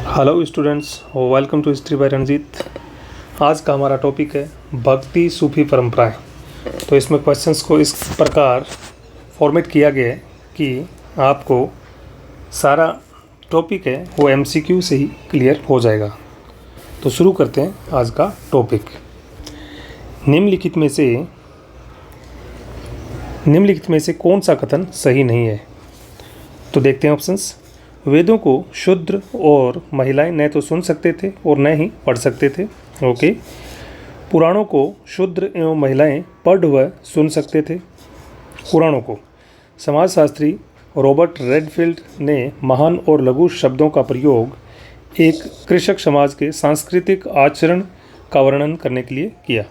Hello students, welcome to history by Ranjit. आज का हमारा टॉपिक है भक्ति सूफी परंपराएं। तो इसमें क्वेश्चंस को इस प्रकार फॉर्मेट किया गया है कि आपको सारा टॉपिक है वो एमसीक्यू से ही क्लियर हो जाएगा। तो शुरू करते हैं आज का टॉपिक। निम्नलिखित में से कौन सा कथन सही नहीं है? तो देखते हैं ऑप्शंस। वेदों को शूद्र और महिलाएं न तो सुन सकते थे और न ही पढ़ सकते थे। ओके। पुराणों को शूद्र एवं महिलाएं पढ़ व सुन सकते थे। पुराणों को समाजशास्त्री रॉबर्ट रेडफील्ड ने महान और लघु शब्दों का प्रयोग एक कृषक समाज के सांस्कृतिक आचरण का वर्णन करने के लिए किया।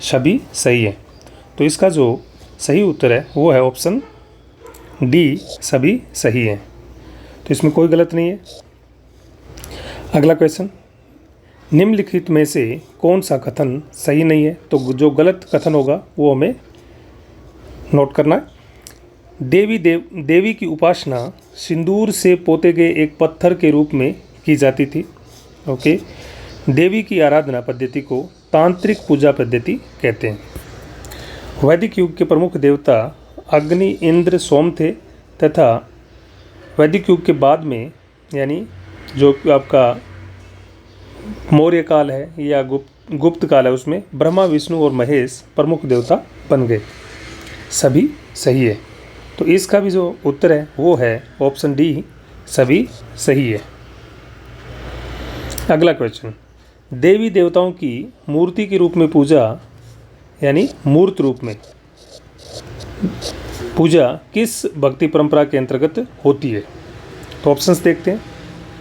सभी सही है। तो इसका जो सही उत्तर है वो है ऑप्शन डी, सभी सही हैं। तो इसमें कोई गलत नहीं है। अगला क्वेश्चन, निम्नलिखित में से कौन सा कथन सही नहीं है? तो जो गलत कथन होगा वो हमें नोट करना है। देवी की उपासना सिंदूर से पोते गए एक पत्थर के रूप में की जाती थी। ओके। देवी की आराधना पद्धति को तांत्रिक पूजा पद्धति कहते हैं। वैदिक युग के प्रमुख देवता अग्नि, इंद्र, सोम थे तथा वैदिक युग के बाद में यानी जो आपका मौर्य काल है या गुप्त काल है उसमें ब्रह्मा, विष्णु और महेश प्रमुख देवता बन गए। सभी सही है। तो इसका भी जो उत्तर है वो है ऑप्शन डी, सभी सही है। अगला क्वेश्चन, देवी देवताओं की मूर्ति के रूप में पूजा यानी मूर्त रूप में पूजा किस भक्ति परंपरा के अंतर्गत होती है? तो ऑप्शंस देखते हैं।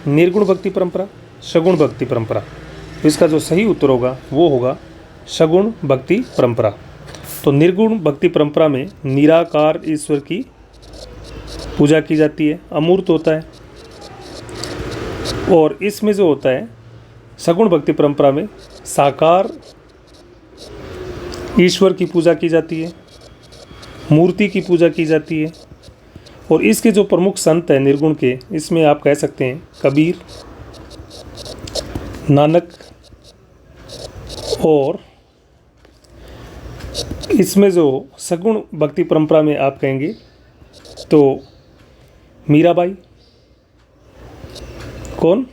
निर्गुण भक्ति परंपरा, सगुण भक्ति परंपरा। तो इसका जो सही उत्तर होगा वो होगा सगुण भक्ति परंपरा। तो निर्गुण भक्ति परंपरा में निराकार ईश्वर की पूजा की जाती है, अमूर्त होता है। और इसमें जो होता है सगुण भक्ति परंपरा में साकार ईश्वर की पूजा की जाती है, मूर्ति की पूजा की जाती है। और इसके जो प्रमुख संत हैं निर्गुण के, इसमें आप कह सकते हैं कबीर, नानक, और इसमें जो सगुण भक्ति परंपरा में आप कहेंगे तो मीराबाई, कौन?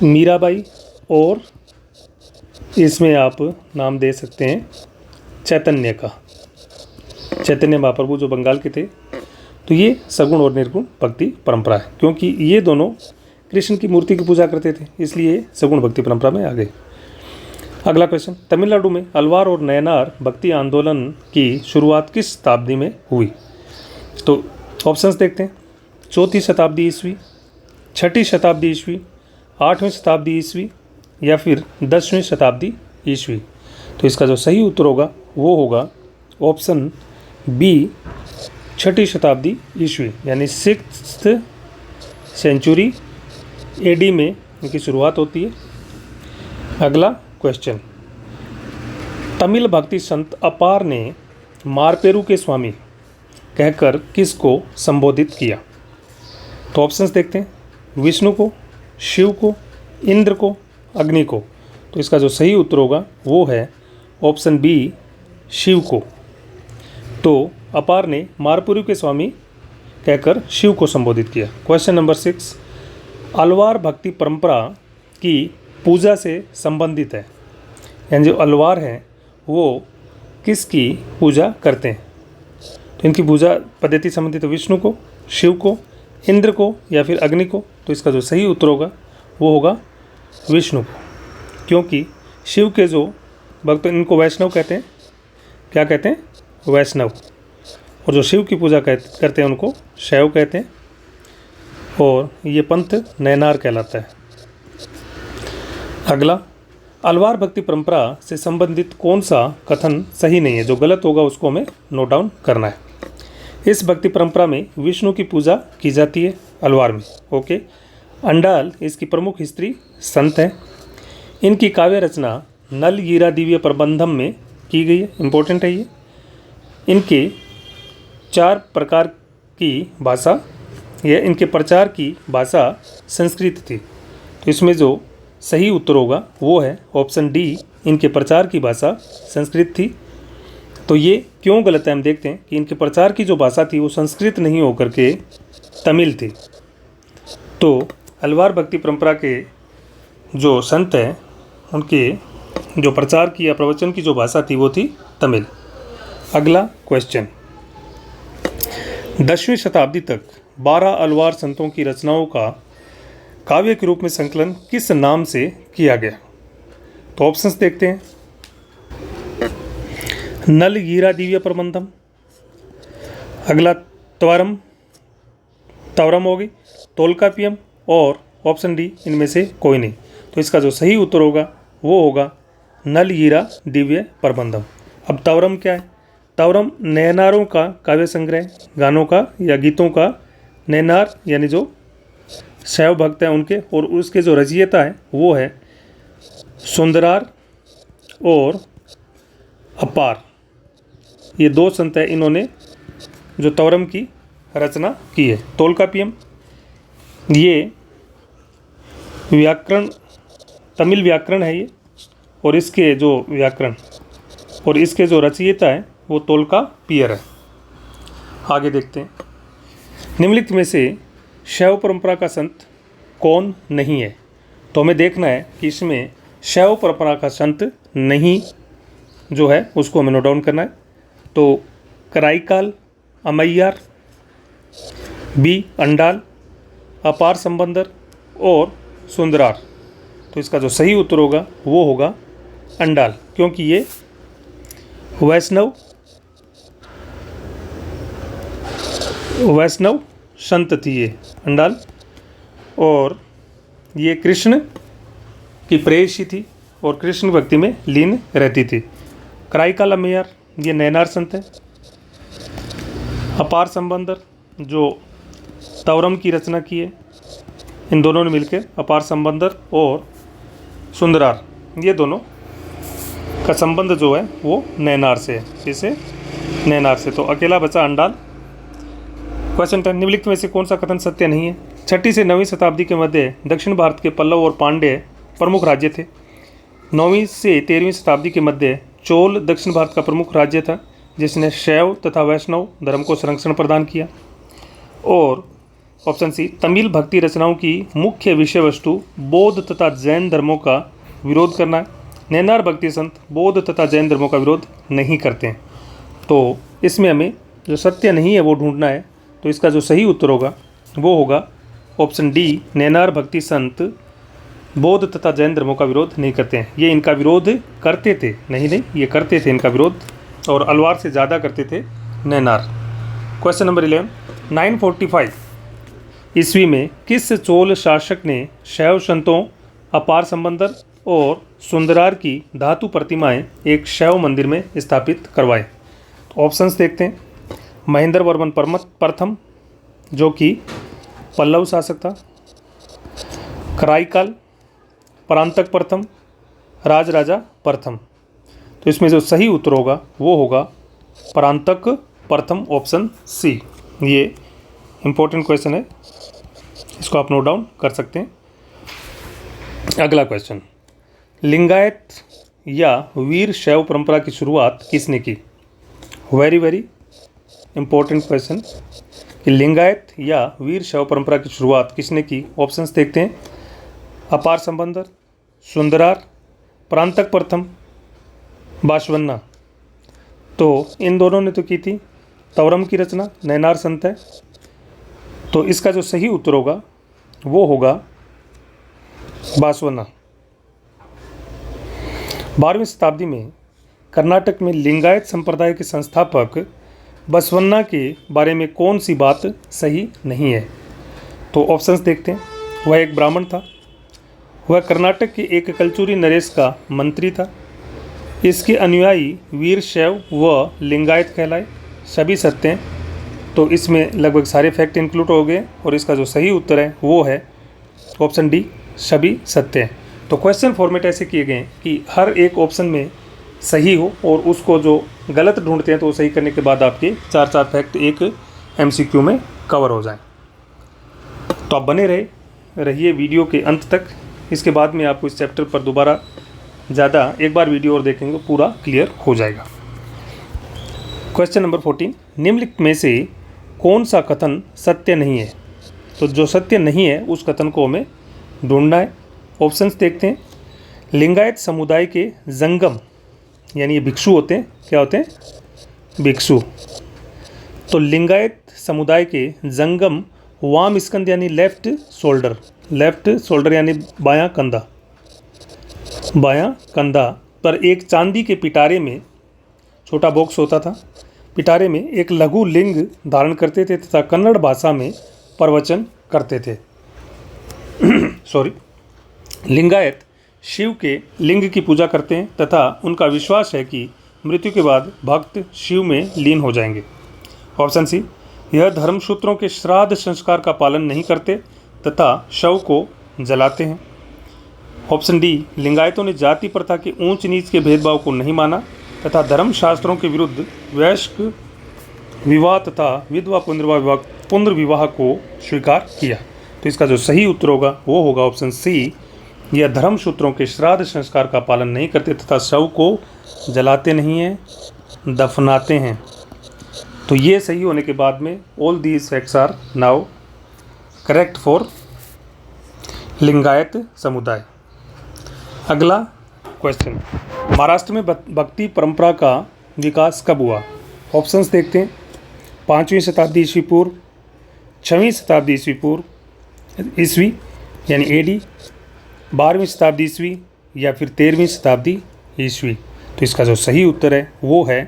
मीराबाई। और इसमें आप नाम दे सकते हैं चैतन्य का, चैतन्य महाप्रभु जो बंगाल के थे। तो ये सगुण और निर्गुण भक्ति परंपरा है, क्योंकि ये दोनों कृष्ण की मूर्ति की पूजा करते थे, इसलिए सगुण भक्ति परंपरा में आ गए। अगला क्वेश्चन, तमिलनाडु में अलवार और नयनार भक्ति आंदोलन की शुरुआत किस शताब्दी में हुई? तो ऑप्शंस देखते हैं। 4वीं शताब्दी ईस्वी, 6वीं शताब्दी ईस्वी, 8वीं शताब्दी ईस्वी या फिर 10वीं शताब्दी ईस्वी। तो इसका जो सही उत्तर होगा वो होगा ऑप्शन बी, 6वीं शताब्दी ईस्वी यानी 6th सेंचुरी एडी में इनकी शुरुआत होती है। अगला क्वेश्चन, तमिल भक्ति संत अपार ने मारपेरू के स्वामी कहकर किसको संबोधित किया? तो ऑप्शंस देखते हैं। विष्णु को, शिव को, इंद्र को, अग्नि को। तो इसका जो सही उत्तर होगा वो है ऑप्शन बी, शिव को। तो अपार ने मारपुरी के स्वामी कहकर शिव को संबोधित किया। क्वेश्चन नंबर 6, अलवार भक्ति परंपरा की पूजा से संबंधित है, यानी जो अलवार हैं वो किसकी पूजा करते हैं? तो इनकी पूजा पद्धति संबंधित है विष्णु को, शिव को, इंद्र को या फिर अग्नि को। तो इसका जो सही उत्तर होगा वो होगा विष्णु को, क्योंकि शिव के जो भक्त इनको वैष्णव कहते हैं। क्या कहते हैं? वैष्णव। और जो शिव की पूजा करते हैं उनको शैव कहते हैं। और ये पंथ नयनार कहलाता है। अगला, अलवार भक्ति परंपरा से संबंधित कौन सा कथन सही नहीं है? जो गलत होगा उसको हमें नोट डाउन करना है। इस भक्ति परंपरा में विष्णु की पूजा की जाती है अलवार में। ओके। अंडाल इसकी प्रमुख स्त्री संत हैं। इनकी काव्य रचना नल गिरा दिव्य प्रबंधम में की गई है। इम्पोर्टेंट है ये। इनके 4 प्रकार की भाषा यह इनके प्रचार की भाषा संस्कृत थी। तो इसमें जो सही उत्तर होगा वो है ऑप्शन डी, इनके प्रचार की भाषा संस्कृत थी। तो ये क्यों गलत है हम देखते हैं कि इनके प्रचार की जो भाषा थी वो संस्कृत नहीं होकर के तमिल थी। तो अलवार भक्ति परंपरा के जो संत हैं उनके जो प्रचार की या प्रवचन की जो भाषा थी वो थी तमिल। अगला क्वेश्चन, 10वीं शताब्दी तक 12 अलवार संतों की रचनाओं का काव्य के रूप में संकलन किस नाम से किया गया? तो ऑप्शंस देखते हैं। नल गीरा दिव्य प्रबंधम, अगला त्वरम होगी, तोलकापियम, और ऑप्शन डी इनमें से कोई नहीं। तो इसका जो सही उत्तर होगा वो होगा नल गीरा दिव्य प्रबंधम। अब त्वरम क्या है? त्वरम नैनारों का काव्य संग्रह, गानों का या गीतों का। नैनार यानी जो शैव भक्त हैं उनके, और उसके जो रचयिता है वो है सुंदरार और अपार। ये दो संत हैं, इन्होंने जो त्वरम की रचना की है। तोलकापियम ये व्याकरण, तमिल व्याकरण है ये, और इसके जो व्याकरण और इसके जो रचयिता है वो तोलकापियर है। आगे देखते हैं, निम्नलिखित में से शैव परंपरा का संत कौन नहीं है? तो हमें देखना है कि इसमें शैव परंपरा का संत नहीं जो है उसको हमें नोट डाउन करना है। तो कराईकाल, अमैयार, बी अंडाल, अपार संबंदर और सुंदरार। तो इसका जो सही उत्तर होगा वो होगा अंडाल, क्योंकि ये वैष्णव संत थी ये अंडाल, और ये कृष्ण की प्रेयसी थी और कृष्ण भक्ति में लीन रहती थी। कराईकाल अमैयार ये नैनार संत है। अपार संबंदर जो त्वरम की रचना की है, इन दोनों ने मिलकर अपार संबंदर, और सुंदरार ये दोनों का संबंध जो है वो नैनार से है, इसे नैनार से। तो अकेला बचा अंडाल। क्वेश्चन 10, निम्नलिखित में से कौन सा कथन सत्य नहीं है? 6वीं से 9वीं शताब्दी के मध्य दक्षिण भारत के पल्लव और पांड्य प्रमुख राज्य थे। 9वीं से 13वीं शताब्दी के मध्य चोल दक्षिण भारत का प्रमुख राज्य था, जिसने शैव तथा वैष्णव धर्म को संरक्षण प्रदान किया। और ऑप्शन सी, तमिल भक्ति रचनाओं की मुख्य विषय वस्तु बौद्ध तथा जैन धर्मों का विरोध करना है। नैनार भक्ति संत बौद्ध तथा जैन धर्मों का विरोध नहीं करते हैं। तो इसमें हमें जो सत्य नहीं है वो ढूंढना है। तो इसका जो सही उत्तर होगा वो होगा ऑप्शन डी, नैनार भक्ति संत बौद्ध तथा जैन धर्मों का विरोध नहीं करते हैं। ये इनका विरोध करते थे, नहीं ये करते थे इनका विरोध, और अलवार से ज़्यादा करते थे नैनार। क्वेश्चन नंबर 11, 945 ईस्वी में किस चोल शासक ने शैव संतों, अपार संबंदर और सुंदरार की धातु प्रतिमाएं एक शैव मंदिर में स्थापित करवाए? तो ऑप्शंस देखते हैं। महेंद्र वर्मन प्रथम जो कि पल्लव शासक था, कराईकाल, परांतक प्रथम, राजराजा प्रथम। तो इसमें जो सही उत्तर होगा वो होगा परांतक प्रथम, ऑप्शन सी। ये इम्पोर्टेंट क्वेश्चन है, इसको आप नोट डाउन कर सकते हैं। अगला क्वेश्चन, लिंगायत या वीर शैव परंपरा की शुरुआत किसने की? वेरी इम्पोर्टेंट क्वेश्चन कि लिंगायत या वीर शैव परंपरा की शुरुआत किसने की? ऑप्शंस देखते हैं। अपार संबंदर, सुंदरार, प्रांतक प्रथम, बाशवन्ना। तो इन दोनों ने तो की थी। त्वरम की रचना नैनार संत है। तो इसका जो सही उत्तर होगा वो होगा बाशवन्ना। 12वीं शताब्दी में कर्नाटक में लिंगायत संप्रदाय के संस्थापक बसवन्ना के बारे में कौन सी बात सही नहीं है? तो ऑप्शंस देखते हैं। वह एक ब्राह्मण था, वह कर्नाटक के एक कलचुरी नरेश का मंत्री था, इसके अनुयायी वीर शैव व लिंगायत कहलाए, सभी सत्य हैं। तो इसमें लगभग सारे फैक्ट इंक्लूड हो गए, और इसका जो सही उत्तर है वो है ऑप्शन डी, सभी सत्य हैं। तो क्वेश्चन फॉर्मेट ऐसे किए गए हैं कि हर एक ऑप्शन में सही हो, और उसको जो गलत ढूंढते हैं तो वो सही करने के बाद आपके 4 फैक्ट एक MCQ में कवर हो जाएं। तो आप बने रहिए वीडियो के अंत तक। इसके बाद में आपको इस चैप्टर पर दोबारा एक बार वीडियो और देखेंगे पूरा क्लियर हो जाएगा। क्वेश्चन नंबर 14, निम्नलिखित में से कौन सा कथन सत्य नहीं है? तो जो सत्य नहीं है उस कथन को हमें ढूंढना है। ऑप्शंस देखते हैं। लिंगायत समुदाय के जंगम, यानी ये भिक्षु होते हैं, क्या होते हैं? भिक्षु। तो लिंगायत समुदाय के जंगम वाम स्कंद यानी लेफ्ट शोल्डर यानी बायां कंधा पर एक चांदी के पिटारे में, छोटा बॉक्स होता था, पिटारे में एक लघु लिंग धारण करते थे तथा कन्नड़ भाषा में प्रवचन करते थे। लिंगायत शिव के लिंग की पूजा करते हैं तथा उनका विश्वास है कि मृत्यु के बाद भक्त शिव में लीन हो जाएंगे। ऑप्शन सी, यह धर्मसूत्रों के श्राद्ध संस्कार का पालन नहीं करते तथा शव को जलाते हैं। ऑप्शन डी, लिंगायतों ने जाति प्रथा के ऊंच नीच के भेदभाव को नहीं माना तथा धर्मशास्त्रों के विरुद्ध वयस्क विवाह तथा विधवा पुनर्विवाह को स्वीकार किया। तो इसका जो सही उत्तर होगा वो होगा ऑप्शन सी, यह धर्मसूत्रों के श्राद्ध संस्कार का पालन नहीं करते तथा शव को जलाते नहीं हैं, दफनाते हैं। तो ये सही होने के बाद में all these facts are now correct for Lingayat समुदाय। अगला क्वेश्चन, महाराष्ट्र में भक्ति परंपरा का विकास कब हुआ? ऑप्शंस देखते हैं। 5वीं शताब्दी ईस्वी पूर्व, 6वीं शताब्दी ईस्वी यानी एडी, 12वीं शताब्दी ईस्वी या फिर 13वीं शताब्दी ईस्वी। तो इसका जो सही उत्तर है वो है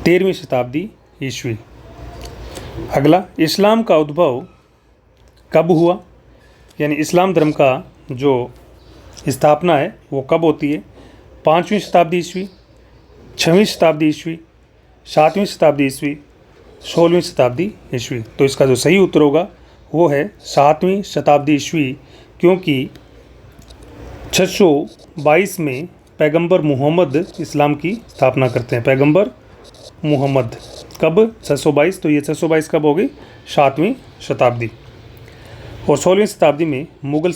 13वीं शताब्दी ईस्वी। अगला, इस्लाम का उद्भव कब हुआ? यानी इस्लाम धर्म का जो स्थापना है वो कब होती है? 5वीं शताब्दी ईस्वी, 6वीं शताब्दी ईस्वी, 7वीं शताब्दी ईस्वी, 16वीं शताब्दी ईस्वी। तो इसका जो सही उत्तर होगा वो है 7वीं शताब्दी ईस्वी, क्योंकि 622 में पैगंबर मुहम्मद इस्लाम की स्थापना करते हैं। पैगंबर मुहम्मद कब? 622। तो ये 622 कब होगी? 7वीं शताब्दी। और 16वीं शताब्दी में मुगल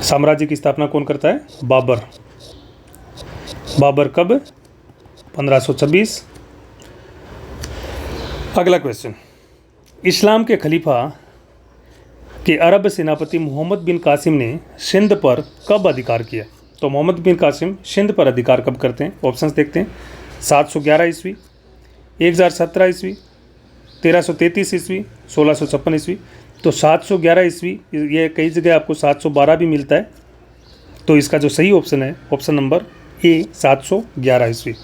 साम्राज्य की स्थापना कौन करता है? बाबर कब? 1526। अगला क्वेश्चन, इस्लाम के खलीफा के अरब सेनापति मोहम्मद बिन कासिम ने सिंध पर कब अधिकार किया? तो मोहम्मद बिन कासिम सिंध पर अधिकार कब करते हैं? ऑप्शंस देखते हैं। 711 ईस्वी, 1017 ईस्वी, 1333 ईस्वी, 1656 ईस्वी। तो 711 ईस्वी, ये कई जगह आपको 712 भी मिलता है। तो इसका जो सही ऑप्शन है ऑप्शन नंबर ए, 711 ईस्वी।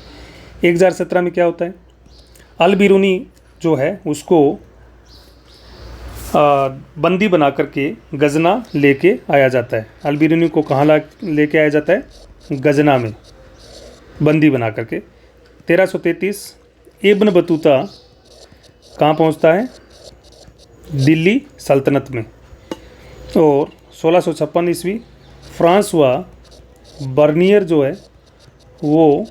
1017 में क्या होता है? अल बिरूनी जो है उसको बंदी बना करके गजना लेके आया जाता है। अल बिरूनी को कहाँ लेके आया जाता है? गजना में बंदी बना करके। 1333 इब्न बतूता कहाँ पहुँचता है? दिल्ली सल्तनत में। और 1656 ईस्वी फ्रांसवा बर्नियर जो है वो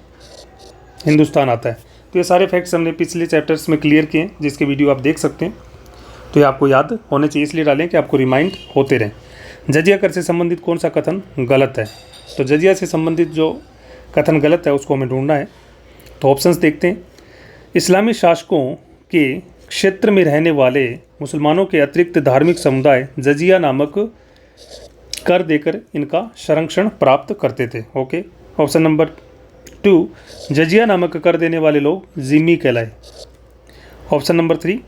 हिंदुस्तान आता है। तो ये सारे फैक्ट्स हमने पिछले चैप्टर्स में क्लियर किए हैं, जिसके वीडियो आप देख सकते हैं। तो ये आपको याद होने चाहिए, इसलिए डालें कि आपको रिमाइंड होते रहें। जजिया कर से संबंधित कौन सा कथन गलत है? तो जजिया से संबंधित जो कथन गलत है उसको हमें ढूंढना है। तो ऑप्शंस देखते हैं। इस्लामी शासकों के क्षेत्र में रहने वाले मुसलमानों के अतिरिक्त धार्मिक समुदाय जजिया नामक कर देकर इनका संरक्षण प्राप्त करते थे। ओके। ऑप्शन नंबर 2, जजिया नामक कर देने वाले लोग जिम्मी कहलाए। ऑप्शन नंबर 3,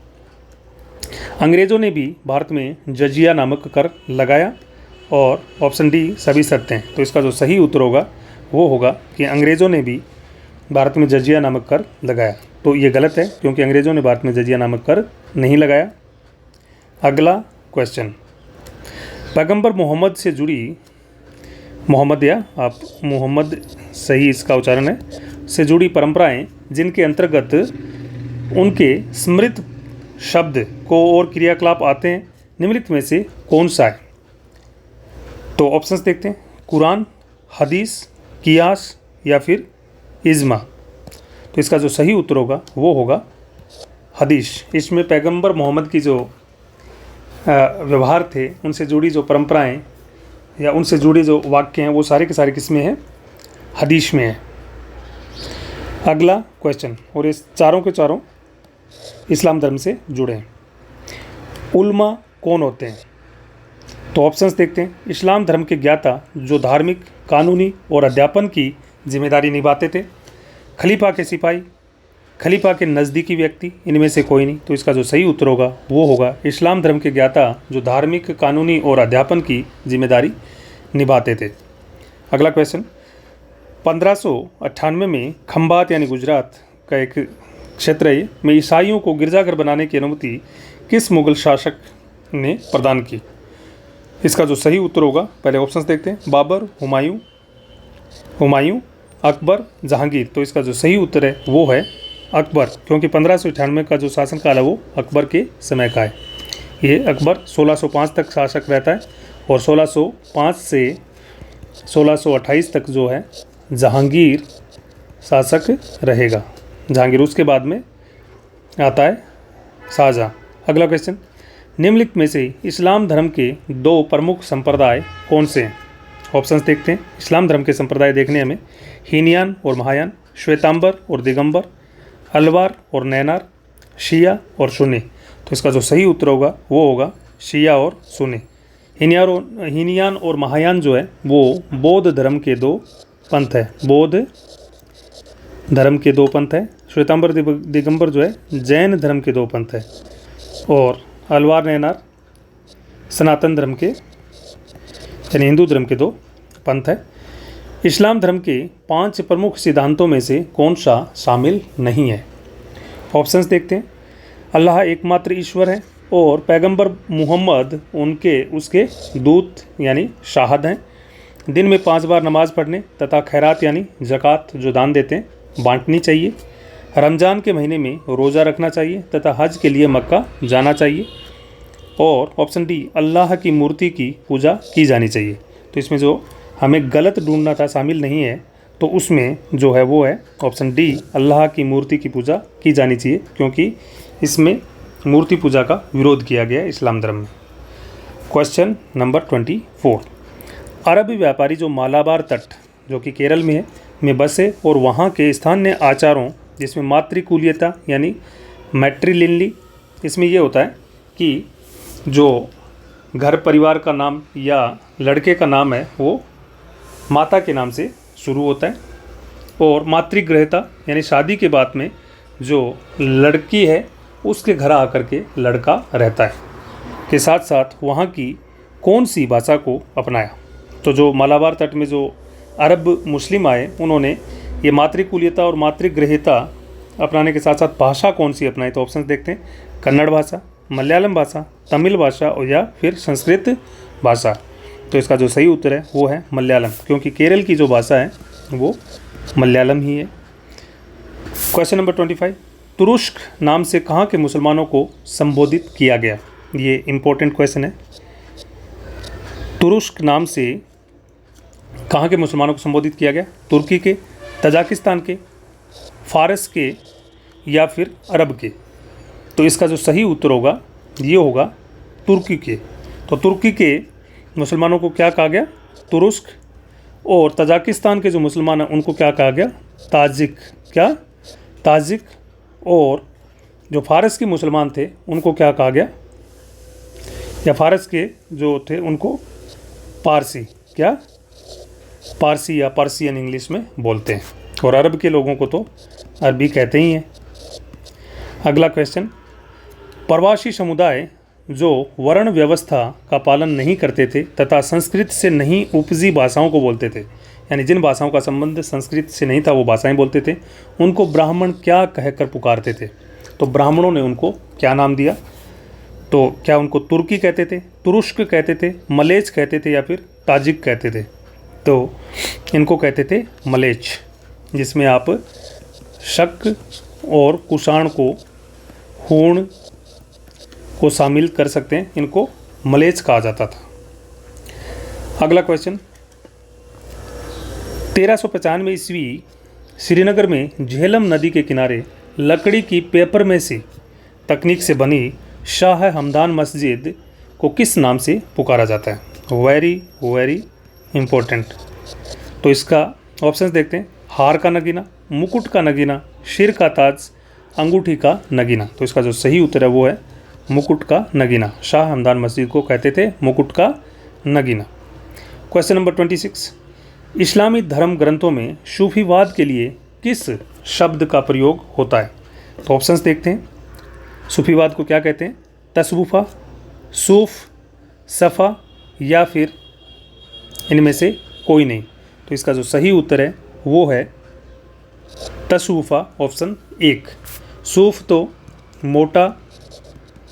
अंग्रेज़ों ने भी भारत में जजिया नामक कर लगाया। और ऑप्शन डी, सभी सत्य हैं। तो इसका जो सही उत्तर होगा वो होगा कि अंग्रेज़ों ने भी भारत में जजिया नामक कर लगाया। तो ये गलत है, क्योंकि अंग्रेज़ों ने भारत में जजिया नामक कर नहीं लगाया। अगला क्वेश्चन, पैगंबर मोहम्मद से जुड़ी, मोहम्मद या आप मोहम्मद सही इसका उच्चारण है, से जुड़ी परंपराएं जिनके अंतर्गत उनके स्मृत शब्द को और क्रियाकलाप आते हैं, निम्नलिखित में से कौन सा है? तो ऑप्शंस देखते हैं। कुरान, हदीस, कियास या फिर इज्मा। तो इसका जो सही उत्तर होगा वो होगा हदीस, इसमें पैगंबर मोहम्मद की जो व्यवहार थे, उनसे जुड़ी जो परंपराएं या उनसे जुड़े जो वाक्य हैं, वो सारे के सारे किस में हैं? हदीस में हैं। अगला क्वेश्चन, और ये चारों के चारों इस्लाम धर्म से जुड़े हैं। उल्मा कौन होते हैं? तो ऑप्शंस देखते हैं। इस्लाम धर्म के ज्ञाता जो धार्मिक, कानूनी और अध्यापन की जिम्मेदारी निभाते थे। खलीफा के सिपाही, खलीफा के नज़दीकी व्यक्ति, इनमें से कोई नहीं। तो इसका जो सही उत्तर होगा वो होगा इस्लाम धर्म के ज्ञाता जो धार्मिक, कानूनी और अध्यापन की जिम्मेदारी निभाते थे। अगला क्वेश्चन, 1598 में खंभात यानी गुजरात का एक क्षेत्र है में ईसाइयों को गिरजाघर बनाने की अनुमति किस मुगल शासक ने प्रदान की? इसका जो सही उत्तर होगा, पहले ऑप्शंस देखते हैं। बाबर, हुमायूं, अकबर, जहांगीर। तो इसका जो सही उत्तर है वो है अकबर, क्योंकि 1598 का जो शासनकाल है वो अकबर के समय का है। ये अकबर 1605 तक शासक रहता है और 1605 से 1628 तक जो है जहांगीर शासक रहेगा। जहांगीर, उसके बाद में आता है शाहजहाँ। अगला क्वेश्चन, निम्नलिखित में से इस्लाम धर्म के दो प्रमुख संप्रदाय कौन से हैं? ऑप्शंस देखते हैं। इस्लाम धर्म के संप्रदाय देखने हमें हीनयान और महायान, श्वेतांबर और दिगंबर, अलवार और नैनार, शिया और सुन्नी। तो इसका जो सही उत्तर होगा वो होगा शिया और सुन्नी। हीनयान और महायान जो है वो बौद्ध धर्म के दो पंथ है। बौद्ध धर्म के दो पंथ है। श्वेतांबर दिगंबर जो है जैन धर्म के दो पंथ है। और अलवार नैनार सनातन धर्म के यानी हिंदू धर्म के दो पंथ है। इस्लाम धर्म के 5 प्रमुख सिद्धांतों में से कौन सा शामिल नहीं है? ऑप्शंस देखते हैं। अल्लाह एकमात्र ईश्वर है और पैगंबर मुहम्मद उसके दूत यानी शाहद हैं। दिन में 5 बार नमाज पढ़ने तथा खैरात यानी ज़कात जो दान देते हैं बांटनी चाहिए। रमज़ान के महीने में रोज़ा रखना चाहिए तथा हज के लिए मक्का जाना चाहिए। और ऑप्शन डी, अल्लाह की मूर्ति की पूजा की जानी चाहिए। तो इसमें जो हमें गलत ढूंढना था, शामिल नहीं है, तो उसमें जो है वो है ऑप्शन डी, अल्लाह की मूर्ति की पूजा की जानी चाहिए, क्योंकि इसमें मूर्ति पूजा का विरोध किया गया इस्लाम धर्म में। क्वेश्चन नंबर 24, अरब व्यापारी जो मालाबार तट जो कि केरल में है में बसे और वहाँ के स्थानीय आचारों जिसमें मातृकुल्यता यानी मैट्रिलिनली, इसमें ये होता है कि जो घर परिवार का नाम या लड़के का नाम है वो माता के नाम से शुरू होता है। और मातृगृहता यानी शादी के बाद में जो लड़की है उसके घर आकर के लड़का रहता है। के साथ साथ वहाँ की कौन सी भाषा को अपनाया? तो जो मालाबार तट में जो अरब मुस्लिम आए उन्होंने ये मातृकुल्यता और मातृगृहता अपनाने के साथ साथ भाषा कौन सी अपनाई? तो ऑप्शन देखते हैं। कन्नड़ भाषा, मलयालम भाषा, तमिल भाषा और या फिर संस्कृत भाषा। तो इसका जो सही उत्तर है वो है मलयालम, क्योंकि केरल की जो भाषा है वो मलयालम ही है। क्वेश्चन नंबर 25, तुरुष्क नाम से कहाँ के मुसलमानों को संबोधित किया गया? ये इम्पोर्टेंट क्वेश्चन है। तुरुष्क नाम से कहाँ के मुसलमानों को संबोधित किया गया? तुर्की के, तजाकिस्तान के, फारस के या फिर अरब के? तो इसका जो सही उत्तर होगा ये होगा तुर्की के। तो तुर्की के मुसलमानों को क्या कहा गया? तुरुष्क। और तजाकिस्तान के जो मुसलमान हैं उनको क्या कहा गया? ताजिक। क्या? ताजिक। और जो फारस के मुसलमान थे उनको क्या कहा गया? या फारस के जो थे उनको पारसी। क्या? पारसी या पर्सियन इंग्लिश में बोलते हैं। और अरब के लोगों को तो अरबी कहते ही हैं। अगला क्वेश्चन, प्रवासी समुदाय जो वर्ण व्यवस्था का पालन नहीं करते थे तथा संस्कृत से नहीं उपजी भाषाओं को बोलते थे, यानी जिन भाषाओं का संबंध संस्कृत से नहीं था वो भाषाएं बोलते थे, उनको ब्राह्मण क्या कहकर पुकारते थे? तो ब्राह्मणों ने उनको क्या नाम दिया? तो क्या उनको तुर्की कहते थे, तुरुष्क कहते थे, मलेच कहते थे या फिर ताजिक कहते थे? तो इनको कहते थे मलेच, जिसमें आप शक और कुषाण को हूण को शामिल कर सकते हैं। इनको मलेच कहा जाता था। अगला क्वेश्चन, 1395 ईस्वी श्रीनगर में झेलम नदी के किनारे लकड़ी की पेपर में से तकनीक से बनी शाह हमदान मस्जिद को किस नाम से पुकारा जाता है? Very very important. तो इसका ऑप्शंस देखते हैं। हार का नगीना, मुकुट का नगीना, सिर का ताज, अंगूठी का नगीना। तो इसका जो सही उत्तर है वो है मुकुट का नगीना। शाह हमदान मस्जिद को कहते थे मुकुट का नगीना। क्वेश्चन नंबर 26, इस्लामी धर्म ग्रंथों में सूफीवाद के लिए किस शब्द का प्रयोग होता है? तो ऑप्शंस देखते हैं। सूफीवाद को क्या कहते हैं? तसव्वुफ़, सूफ, सफ़ा या फिर इनमें से कोई नहीं। तो इसका जो सही उत्तर है वो है तसव्वुफ़, ऑप्शन 1। सूफ तो मोटा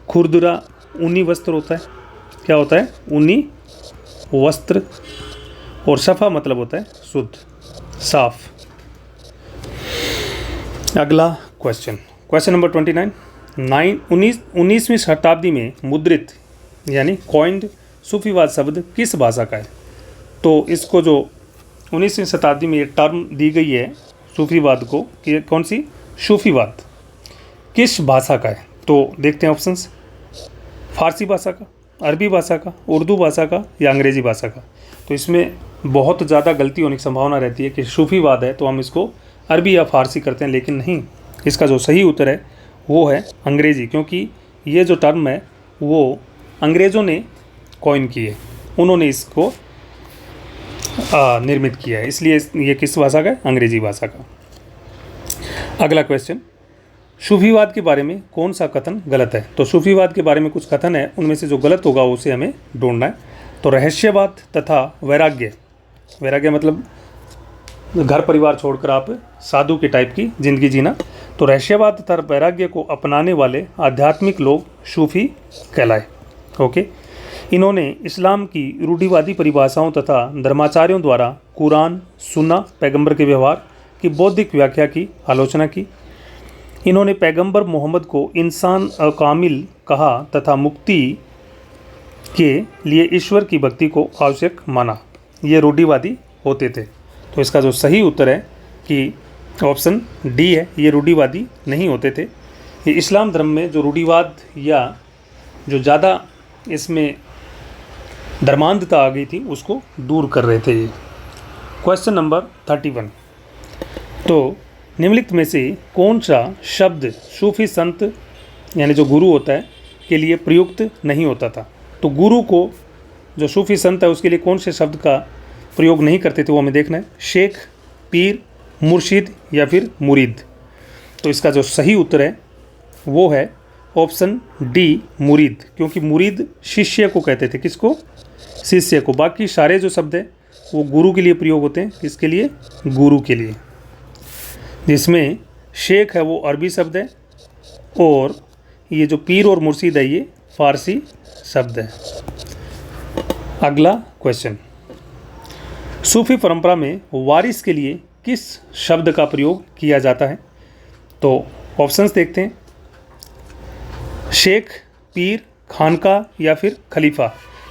खुरदुरा ऊनी वस्त्र होता है। क्या होता है? ऊनी वस्त्र। और सफ़ा मतलब होता है शुद्ध, साफ। अगला क्वेश्चन नंबर 29, 19वीं शताब्दी में मुद्रित यानी कॉइंड सूफीवाद शब्द किस भाषा का है? तो इसको जो 19वीं शताब्दी में ये टर्म दी गई है सूफीवाद को, कि कौन सी? सूफीवाद किस भाषा का है? तो देखते हैं ऑप्शंस। फारसी भाषा का, अरबी भाषा का, उर्दू भाषा का या अंग्रेज़ी भाषा का। तो इसमें बहुत ज़्यादा गलती होने की संभावना रहती है कि सूफीवाद है तो हम इसको अरबी या फारसी करते हैं, लेकिन नहीं। इसका जो सही उत्तर है वो है अंग्रेज़ी, क्योंकि ये जो टर्म है वो अंग्रेज़ों ने कॉइन की है, उन्होंने इसको निर्मित किया है, इसलिए ये किस भाषा का है? अंग्रेज़ी भाषा का। अगला क्वेश्चन, सूफीवाद के बारे में कौन सा कथन गलत है? तो सूफीवाद के बारे में कुछ कथन है, उनमें से जो गलत होगा उसे हमें ढूंढना है। तो रहस्यवाद तथा वैराग्य मतलब घर परिवार छोड़कर आप साधु के टाइप की ज़िंदगी जीना। तो रहस्यवाद तथा वैराग्य को अपनाने वाले आध्यात्मिक लोग सूफी कहलाए। ओके, इन्होंने इस्लाम की रूढ़िवादी परिभाषाओं तथा धर्माचार्यों द्वारा कुरान, सुन्ना, पैगंबर के व्यवहार की बौद्धिक व्याख्या की आलोचना की। इन्होंने पैगंबर मोहम्मद को इंसान कामिल कहा तथा मुक्ति के लिए ईश्वर की भक्ति को आवश्यक माना। ये रूढ़िवादी होते थे। तो इसका जो सही उत्तर है कि ऑप्शन डी है, ये रूढ़िवादी नहीं होते थे। ये इस्लाम धर्म में जो रूढ़िवाद या जो ज़्यादा इसमें धर्मांधता आ गई थी उसको दूर कर रहे थे। क्वेश्चन नंबर 31, तो निम्नलिखित में से कौन सा शब्द सूफी संत यानी जो गुरु होता है के लिए प्रयुक्त नहीं होता था? तो गुरु को जो सूफी संत है उसके लिए कौन से शब्द का प्रयोग नहीं करते थे वो हमें देखना है। शेख, पीर, मुर्शिद या फिर मुरीद। तो इसका जो सही उत्तर है वो है ऑप्शन डी, मुरीद, क्योंकि मुरीद शिष्य को कहते थे। किसको? शिष्य को। बाकी सारे जो शब्द है वो गुरु के लिए प्रयोग होते हैं। किसके लिए? गुरु के लिए। जिसमें शेख है वो अरबी शब्द है और ये जो पीर और मुर्शिद है ये फारसी शब्द है। अगला क्वेश्चन, सूफी परंपरा में वारिस के लिए किस शब्द का प्रयोग किया जाता है? तो ऑप्शंस देखते हैं। शेख, पीर, खानका या फिर खलीफा।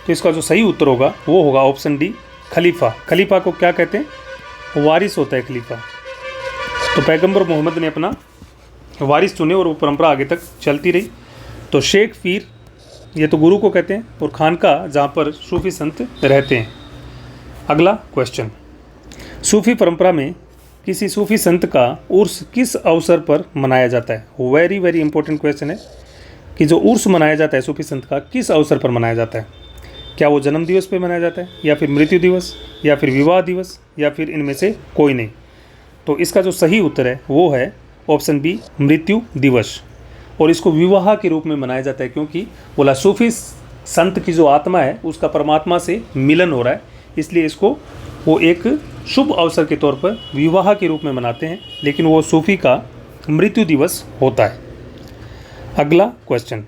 तो इसका जो सही उत्तर होगा वो होगा ऑप्शन डी, खलीफा। खलीफा को क्या कहते हैं? वारिस होता है खलीफा। तो पैगंबर मोहम्मद ने अपना वारिस चुने और वो परंपरा आगे तक चलती रही। तो शेख, पीर ये तो गुरु को कहते हैं और खानका जहाँ पर सूफी संत रहते हैं। अगला क्वेश्चन, सूफी परंपरा में किसी सूफी संत का उर्स किस अवसर पर मनाया जाता है? वेरी वेरी इंपॉर्टेंट क्वेश्चन है कि जो उर्स मनाया जाता है सूफी संत का किस अवसर पर मनाया जाता है? क्या वो जन्म दिवस पे मनाया जाता है या फिर मृत्यु दिवस या फिर विवाह दिवस या फिर इनमें से कोई नहीं? तो इसका जो सही उत्तर है वो है ऑप्शन बी, मृत्यु दिवस। और इसको विवाह के रूप में मनाया जाता है क्योंकि बोला सूफी संत की जो आत्मा है उसका परमात्मा से मिलन हो रहा है, इसलिए इसको वो एक शुभ अवसर के तौर पर विवाह के रूप में मनाते हैं, लेकिन वो सूफी का मृत्यु दिवस होता है। अगला क्वेश्चन,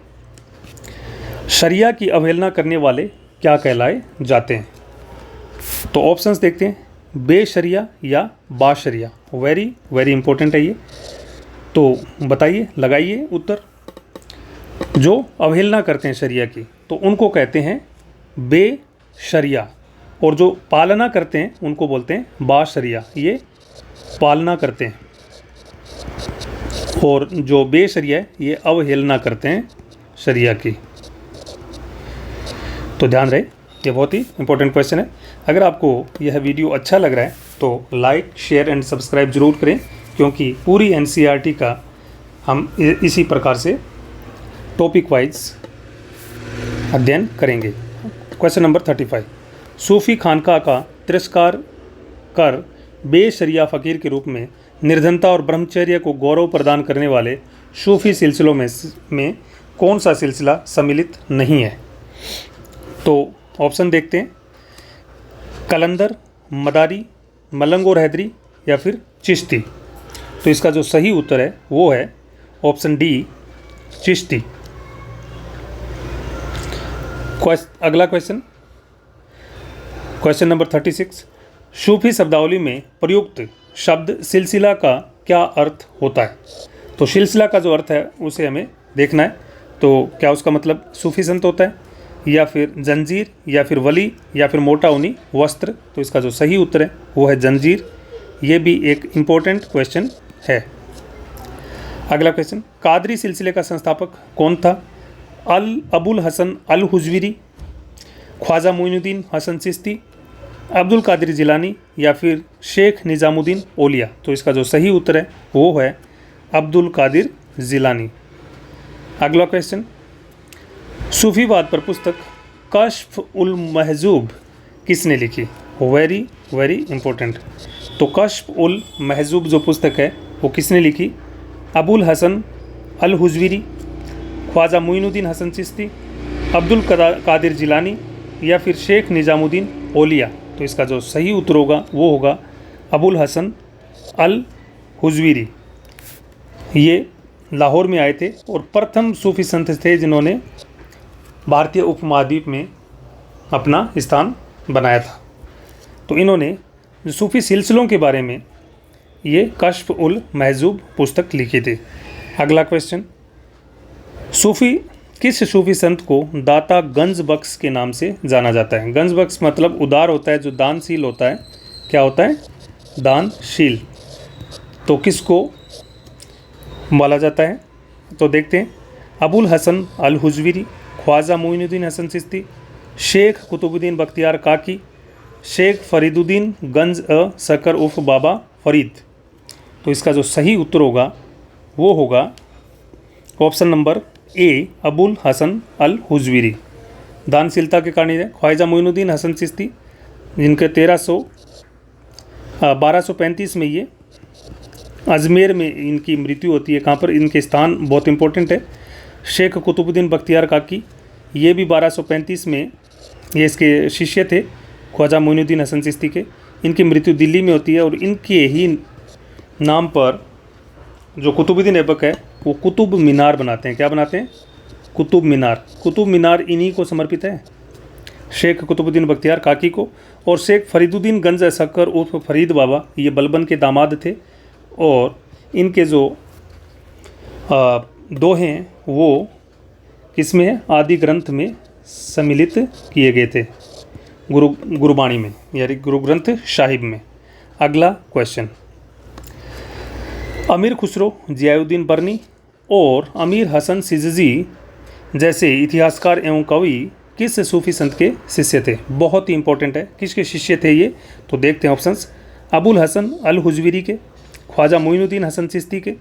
शरिया की अवहेलना करने वाले क्या कहलाए जाते हैं? तो ऑप्शंस देखते हैं। बेशरिया या बाशरिया। वेरी वेरी इंपॉर्टेंट है ये, तो बताइए, लगाइए उत्तर। जो अवहेलना करते हैं शरिया की तो उनको कहते हैं बेशरिया, और जो पालना करते हैं उनको बोलते हैं बाशरिया। ये पालना करते हैं। और जो बेशरिया है ये अवहेलना करते हैं शरिया की। तो ध्यान रहे, ये बहुत ही इंपॉर्टेंट क्वेश्चन है। अगर आपको यह वीडियो अच्छा लग रहा है तो लाइक, शेयर एंड सब्सक्राइब जरूर करें, क्योंकि पूरी NCERT का हम इसी प्रकार से टॉपिक वाइज अध्ययन करेंगे। क्वेश्चन नंबर 35, सूफी खानका का तिरस्कार कर बेशरिया फ़कीर के रूप में निर्धनता और ब्रह्मचर्य को गौरव प्रदान करने वाले सूफी सिलसिलों में कौन सा सिलसिला सम्मिलित नहीं है? तो ऑप्शन देखते हैं, कलंदर, मदारी, मलंग और हैदरी या फिर चिश्ती। तो इसका जो सही उत्तर है वो है ऑप्शन डी, चिश्ती। अगला क्वेश्चन, क्वेश्चन नंबर 36, सूफी शब्दावली में प्रयुक्त शब्द सिलसिला का क्या अर्थ होता है? तो सिलसिला का जो अर्थ है उसे हमें देखना है। तो क्या उसका मतलब सूफी संत होता है, या फिर जंजीर, या फिर वली, या फिर मोटा ऊनी वस्त्र? तो इसका जो सही उत्तर है वो है जंजीर। ये भी एक इम्पोर्टेंट क्वेश्चन है। अगला क्वेश्चन, कादरी सिलसिले का संस्थापक कौन था? अबुल हसन अल हुजविरी, ख्वाजा मोइनुद्दीन हसन चिश्ती, अब्दुल कादिर जिलानी या फिर शेख निज़ामुद्दीन औलिया? तो इसका जो सही उत्तर है वो है अब्दुल कादिर जिलानी। अगला क्वेश्चन, सूफीवाद पर पुस्तक कश्फ उल महजूब किसने लिखी? Very very important. तो कश्फ उल महजूब जो पुस्तक है वो किसने लिखी? अबुल हसन अल हुजविरी, ख्वाजा मोइनुद्दीन हसन चिश्ती, अब्दुल कादिर जिलानी या फिर शेख निज़ामुद्दीन औलिया? तो इसका जो सही उत्तर होगा वो होगा अबुल हसन अल हुजविरी। ये लाहौर में आए थे और प्रथम सूफी संत थे जिन्होंने भारतीय उपमहाद्वीप में अपना स्थान बनाया था। तो इन्होंने सूफी सिलसिलों के बारे में ये कश्फ उल महजूब पुस्तक लिखी थी। अगला क्वेश्चन, किस सूफी संत को दाता गंज बख्श के नाम से जाना जाता है? गंज बख्श मतलब उदार होता है, जो दानशील होता है। क्या होता है? दानशील। तो किसको बोला जाता है? तो देखते हैं, अबुल हसन अल हुजविरी, ख्वाजा मोइनुद्दीन हसन चिश्ती, शेख कुतुबुद्दीन बख्तियार काकी, शेख फरीदुद्दीन गंज सकर उर्फ बाबा फरीद? तो इसका जो सही उत्तर होगा वो होगा option number A, Abul Hasan Al Hujwiri. दानशीलता के कारण ख्वाजा मोइनुद्दीन हसन चिश्ती, जिनके 1235 में ये अजमेर में इनकी मृत्यु होती है। कहाँ पर? इनके स्थान बहुत इंपॉर्टेंट है। शेख कुतुबुद्दीन बख्तियार काकी, ये भी 1235 में ये इसके शिष्य थे ख्वाजा मोइनुद्दीन हसन चिश्ती के। इनकी मृत्यु दिल्ली में होती है और इनके ही नाम पर जो कुतुबुद्दीन ऐबक है वो कुतुब मीनार बनाते हैं। क्या बनाते हैं? कुतुब मीनार। कुतुब मीनार इन्हीं को समर्पित है, शेख कुतुबुद्दीन बख्तियार काकी को। और शेख फरीदुद्दीन गंज सकर उर्फ फरीद बाबा, ये बलबन के दामाद थे और इनके जो दोहे हैं वो किसमें है? आदि ग्रंथ में सम्मिलित किए गए थे, गुरुबाणी में, यानी गुरु ग्रंथ साहिब में। अगला क्वेश्चन, अमीर खुसरो, जियाउद्दीन बरनी और अमीर हसन सिजजी जैसे इतिहासकार एवं कवि किस सूफी संत के शिष्य थे? बहुत ही इंपॉर्टेंट है, किसके शिष्य थे ये? तो देखते हैं ऑप्शंस, अबुल हसन अल हुजविरी के, ख्वाजा मोइनुद्दीन हसन चिश्ती के,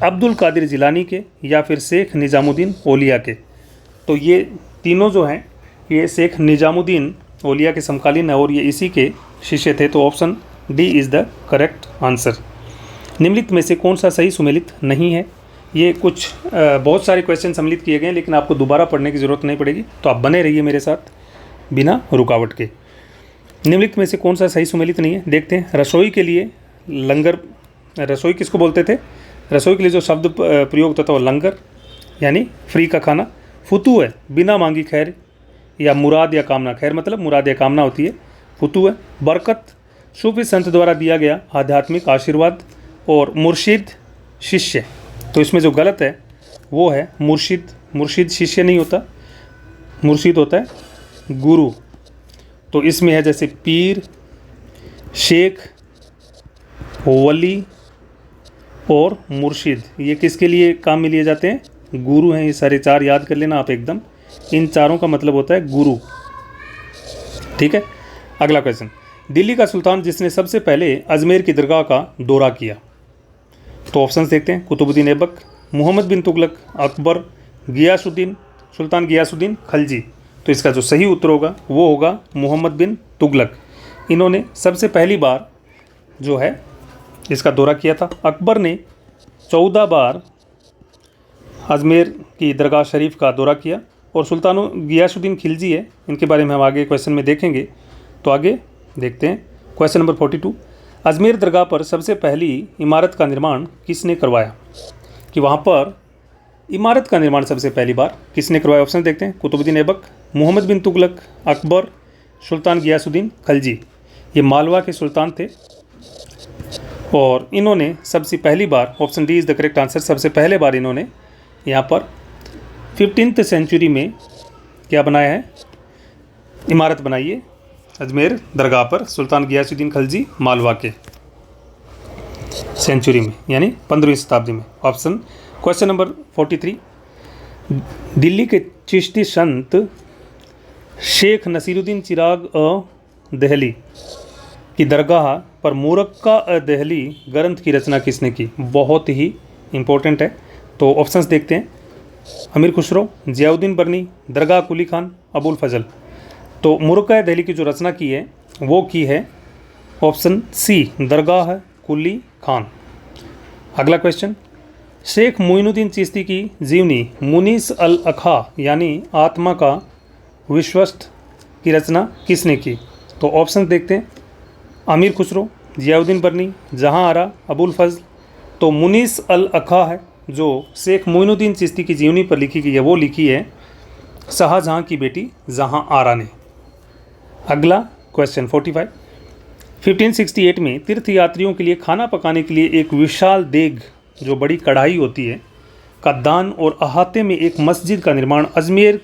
अब्दुल कादिर जिलानी के या फिर शेख निज़ामुद्दीन औलिया के? तो ये तीनों जो हैं ये शेख निज़ामुद्दीन औलिया के समकालीन है और ये इसी के शिष्य थे। तो option D is the correct answer. निम्नलिखित में से कौन सा सही सुमेलित नहीं है? ये कुछ बहुत सारे क्वेश्चन सम्मिलित किए गए हैं, लेकिन आपको दोबारा पढ़ने की ज़रूरत नहीं पड़ेगी, तो आप बने रहिए मेरे साथ बिना रुकावट के। निम्नलिखित में से कौन सा सही सुमेलित नहीं है? देखते हैं। रसोई के लिए लंगर, रसोई किसको बोलते थे? रसोई के लिए जो शब्द प्रयोग होता था वो लंगर, यानी फ्री का खाना। फुतू है, बिना मांगी खैर या मुराद या कामना। खैर मतलब मुराद या कामना होती है, फुतू है। बरकत, सूफी संत द्वारा दिया गया आध्यात्मिक आशीर्वाद। और मुर्शिद, शिष्य। तो इसमें जो गलत है वो है मुर्शिद। मुर्शिद शिष्य नहीं होता, मुर्शिद होता है गुरु। तो इसमें है जैसे पीर, शेख, वली, और मुर्शिद, ये किसके लिए काम में लिए जाते हैं? गुरु हैं। ये सारे चार याद कर लेना आप एकदम। इन चारों का मतलब होता है गुरु। ठीक है। अगला क्वेश्चन, दिल्ली का सुल्तान जिसने सबसे पहले अजमेर की दरगाह का दौरा किया। तो ऑप्शंस देखते हैं, कुतुबुद्दीन ऐबक, मोहम्मद बिन तुगलक, अकबर, गियासुद्दीन, सुल्तान गियासुद्दीन खलजी। तो इसका जो सही उत्तर होगा वो होगा मोहम्मद बिन तुगलक। इन्होंने सबसे पहली बार जो है इसका दौरा किया था। अकबर ने 14 बार अजमेर की दरगाह शरीफ का दौरा किया। और सुल्तान गियासुद्दीन खिलजी है, इनके बारे में हम आगे क्वेश्चन में देखेंगे। तो आगे देखते हैं क्वेश्चन नंबर 42, अजमेर दरगाह पर सबसे पहली इमारत का निर्माण किसने करवाया? कि वहाँ पर इमारत का निर्माण सबसे पहली बार किसने करवाया? ऑप्शन देखते हैं, कुतुबुद्दीन ऐबक, मोहम्मद बिन तुगलक, अकबर, सुल्तान गियासुद्दीन खलजी। ये मालवा के सुल्तान थे और इन्होंने सबसे पहली बार, option D is the correct answer, सबसे पहले बार इन्होंने यहाँ पर 15th सेंचुरी में क्या बनाया है? इमारत बनाई है अजमेर दरगाह पर सुल्तान गियासुद्दीन खलजी मालवा के सेंचुरी में, यानी 15वीं शताब्दी में। ऑप्शन क्वेश्चन नंबर 43, दिल्ली के चिश्ती संत शेख नसीरुद्दीन चिराग दहली की दरगाह पर मुरक्का दहली ग्रंथ की रचना किसने की? बहुत ही इंपॉर्टेंट है। तो ऑप्शंस देखते हैं, अमीर खुसरो, जियाउद्दीन बर्नी, दरगाह कुली खान, अबुल फजल। तो मुरक्का दहली की जो रचना की है वो की है ऑप्शन सी, दरगाह कुली खान। अगला क्वेश्चन, शेख मोइनुद्दीन चिश्ती की जीवनी मुनीस अल अखा यानी आत्मा का विश्वस्त की रचना किसने की? तो ऑप्शन देखते हैं, अमीर खुसरो, जियाउद्दीन बर्नी, जहां आरा, अबुल फजल। तो मुनीस अल अखा है जो शेख मोइनुद्दीन चिश्ती की जीवनी पर लिखी गई है, वो लिखी है शाहजहां की बेटी जहां आरा ने। अगला क्वेश्चन 45, 1568 में तीर्थयात्रियों के लिए खाना पकाने के लिए एक विशाल देग, जो बड़ी कढ़ाई होती है, का दान और अहाते में एक मस्जिद का निर्माण अजमेर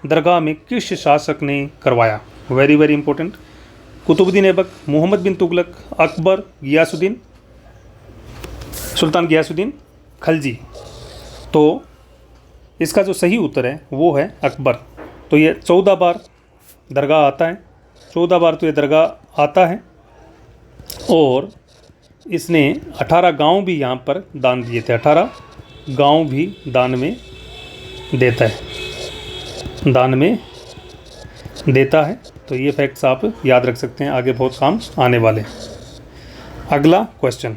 दरगाह में किस शासक ने करवाया? Very very important. Qutbuddin Aibak, Mohammed bin Tughlaq, Akbar, Ghiyasuddin, Sultan Ghiyasuddin Khalji. तो इसका जो सही उत्तर है वो है अकबर। तो ये 14 बार दरगाह आता है, 14 बार तो ये दरगाह आता है और इसने 18 गांव भी यहाँ पर दान दिए थे। 18 गांव भी दान में देता है, दान में देता है। तो ये फैक्ट्स आप याद रख सकते हैं, आगे बहुत काम आने वाले। अगला क्वेश्चन,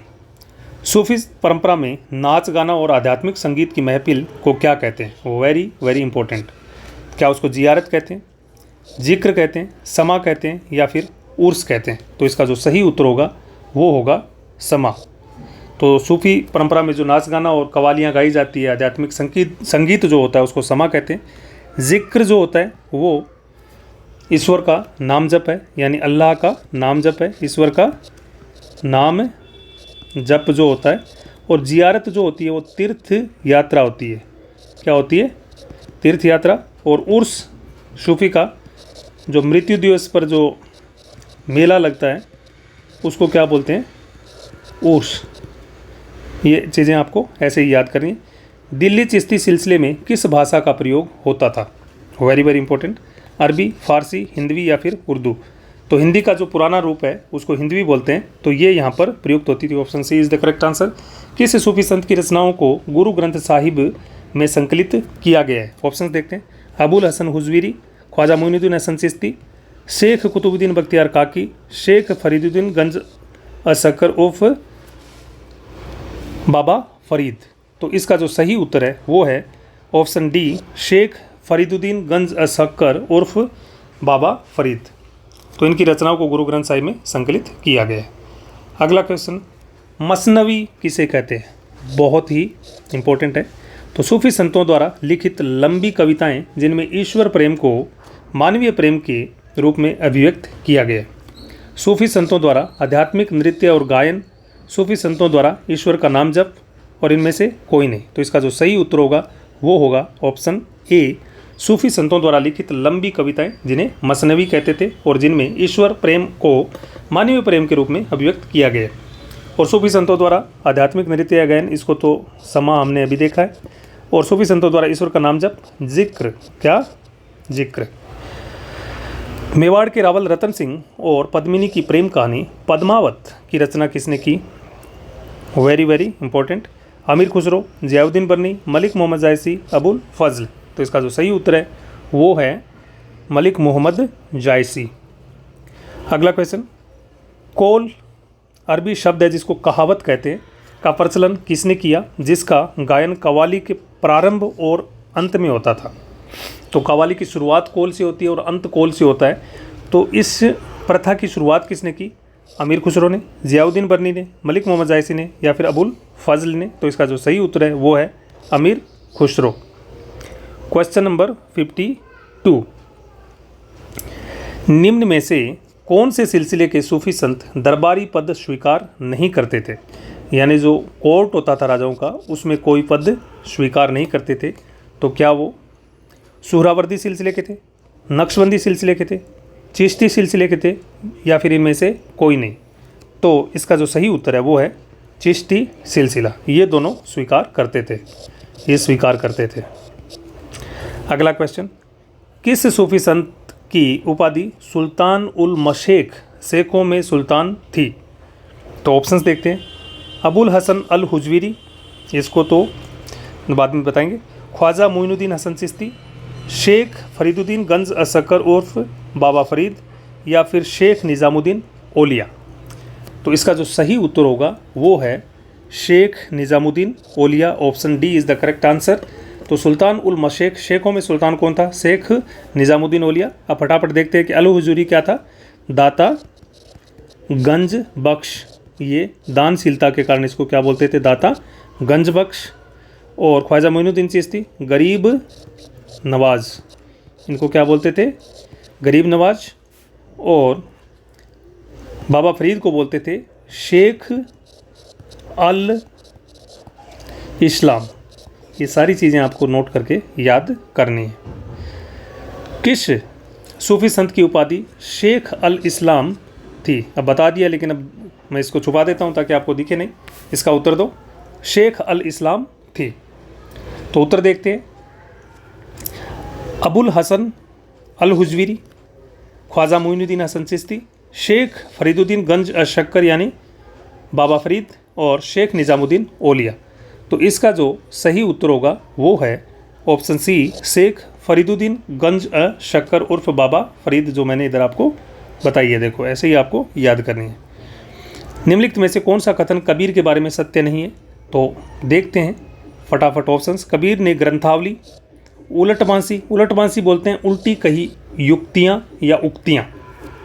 सूफी परंपरा में नाच गाना और आध्यात्मिक संगीत की महफिल को क्या कहते हैं? Very very important. क्या उसको जियारत कहते हैं, जिक्र कहते हैं, समा कहते हैं या फिर उर्स कहते हैं? तो इसका जो सही उत्तर होगा वो होगा समा। तो सूफी परंपरा में जो नाच गाना और कवालियाँ गाई जाती है, आध्यात्मिक संगीत जो होता है उसको समा कहते हैं। जिक्र जो होता है वो ईश्वर का नाम जप है, यानी अल्लाह का नाम जप है, ईश्वर का नाम जप जो होता है। और जियारत जो होती है वो तीर्थ यात्रा होती है। क्या होती है? तीर्थ यात्रा। और उर्स सूफी का जो मृत्यु दिवस पर जो मेला लगता है उसको क्या बोलते हैं? उर्स। ये चीज़ें आपको ऐसे ही याद करनी है। दिल्ली चिश्ती सिलसिले में किस भाषा का प्रयोग होता था? Very very important. अरबी, फारसी, हिंदवी या फिर उर्दू? तो हिंदी का जो पुराना रूप है उसको हिंदवी बोलते हैं, तो ये यहाँ पर प्रयुक्त होती थी। Option C is the correct answer. किस सूफी संत की रचनाओं को गुरु ग्रंथ साहिब में संकलित किया गया है? ऑप्शन देखते हैं, अबुल हसन हुजवीरी, ख्वाजा मोइनुद्दीन हसन चिश्ती, शेख कुतुबुद्दीन बख्तियार काकी, शेख फरीदुद्दीन गंज असकर उर्फ बाबा फरीद। तो इसका जो सही उत्तर है वो है ऑप्शन डी, शेख फरीदुद्दीन गंज असकर उर्फ बाबा फरीद। तो इनकी रचनाओं को गुरु ग्रंथ साहिब में संकलित किया गया है। अगला क्वेश्चन, मसनवी किसे कहते हैं? बहुत ही इंपॉर्टेंट है। तो सूफी संतों द्वारा लिखित लंबी कविताएं जिनमें ईश्वर प्रेम को मानवीय प्रेम के रूप में अभिव्यक्त किया गया है। सूफी संतों द्वारा आध्यात्मिक नृत्य और गायन, सूफी संतों द्वारा ईश्वर का नाम जप, और इनमें से कोई नहीं। तो इसका जो सही उत्तर होगा वो होगा ऑप्शन ए, सूफी संतों द्वारा लिखित लंबी कविताएं जिन्हें मसनवी कहते थे और जिनमें ईश्वर प्रेम को मानवीय प्रेम के रूप में अभिव्यक्त किया गया। और सूफी संतों द्वारा आध्यात्मिक नृत्य या गायन, इसको तो समा हमने अभी देखा है। और सूफी संतों द्वारा ईश्वर का नाम जप, जिक्र, क्या जिक्र। मेवाड़ के रावल रतन सिंह और पद्मिनी की प्रेम कहानी पद्मावत की रचना किसने की? वेरी वेरी इंपॉर्टेंट, अमीर खुसरो, जियाउद्दीन बर्नी, मलिक मोहम्मद जायसी, अबुल फजल। तो इसका जो सही उत्तर है वो है मलिक मोहम्मद जायसी। अगला क्वेश्चन, कौल अरबी शब्द है जिसको कहावत कहते हैं, का प्रचलन किसने किया, जिसका गायन कव्वाली के प्रारंभ और अंत में होता था? तो कव्वाली की शुरुआत कौल से होती है और अंत कौल से होता है। तो इस प्रथा की शुरुआत किसने की? अमीर खुसरो ने, जियाउद्दीन बर्नी ने, मलिक मोहम्मद जायसी ने, या फिर अबुल फजल ने? तो इसका जो सही उत्तर है वो है अमीर खुसरो। क्वेश्चन नंबर 52, निम्न में से कौन से सिलसिले के सूफी संत दरबारी पद स्वीकार नहीं करते थे? यानी जो कोर्ट होता था राजाओं का, उसमें कोई पद स्वीकार नहीं करते थे। तो क्या वो सुहरावर्दी सिलसिले के थे, नक्शबंदी सिलसिले के थे, चिश्ती सिलसिले के थे, या फिर इनमें से कोई नहीं? तो इसका जो सही उत्तर है वो है चिश्ती सिलसिला। ये दोनों स्वीकार करते थे, ये स्वीकार करते थे। अगला क्वेश्चन, किस सूफी संत की उपाधि सुल्तान उल मशेख शेखों में सुल्तान थी? तो ऑप्शंस देखते हैं। अबुल हसन अल हुजवीरी, इसको तो बाद में बताएंगे, ख्वाजा मोइनुद्दीन हसन चिश्ती, शेख फरीदुद्दीन गंज असकर उर्फ बाबा फरीद, या फिर शेख निज़ामुद्दीन ओलिया? तो इसका जो सही उत्तर होगा वो है शेख निज़ामुद्दीन ओलिया। Option D is the correct answer. तो सुल्तान उल मशेख शेखों में सुल्तान कौन था? शेख निज़ामुद्दीन ओलिया। अब फटाफट देखते हैं कि अल हुजूरी क्या था? दाता गंज बख्श, ये दानशीलता के कारण इसको क्या बोलते थे? दाता गंज बख्श। और ख्वाजा मोइनुद्दीन चिश्ती गरीब नवाज, इनको क्या बोलते थे? गरीब नवाज। और बाबा फरीद को बोलते थे शेख अल इस्लाम। ये सारी चीज़ें आपको नोट करके याद करनी है। किस सूफी संत की उपाधि शेख अल इस्लाम थी? अब बता दिया, लेकिन अब मैं इसको छुपा देता हूँ ताकि आपको दिखे नहीं। इसका उत्तर दो, शेख अल इस्लाम थी। तो उत्तर देखते हैं। अबुल हसन अल हुजवीरी, ख्वाजा मोइनुद्दीन हसन चिश्ती, शेख फरीदुद्दीन गंज अशक्कर यानी बाबा फरीद, और शेख निज़ामुद्दीन ओलिया। तो इसका जो सही उत्तर होगा वो है ऑप्शन सी, शेख फरीदुद्दीन गंज अशक्कर उर्फ बाबा फरीद, जो मैंने इधर आपको बताई है। देखो ऐसे ही आपको याद करनी है। निम्नलिखित में से कौन सा कथन कबीर के बारे में सत्य नहीं है? तो देखते हैं फटाफट ऑप्शंस। कबीर ने ग्रंथावली, उलटबांसी बोलते हैं उल्टी कही युक्तियाँ या उक्तियाँ,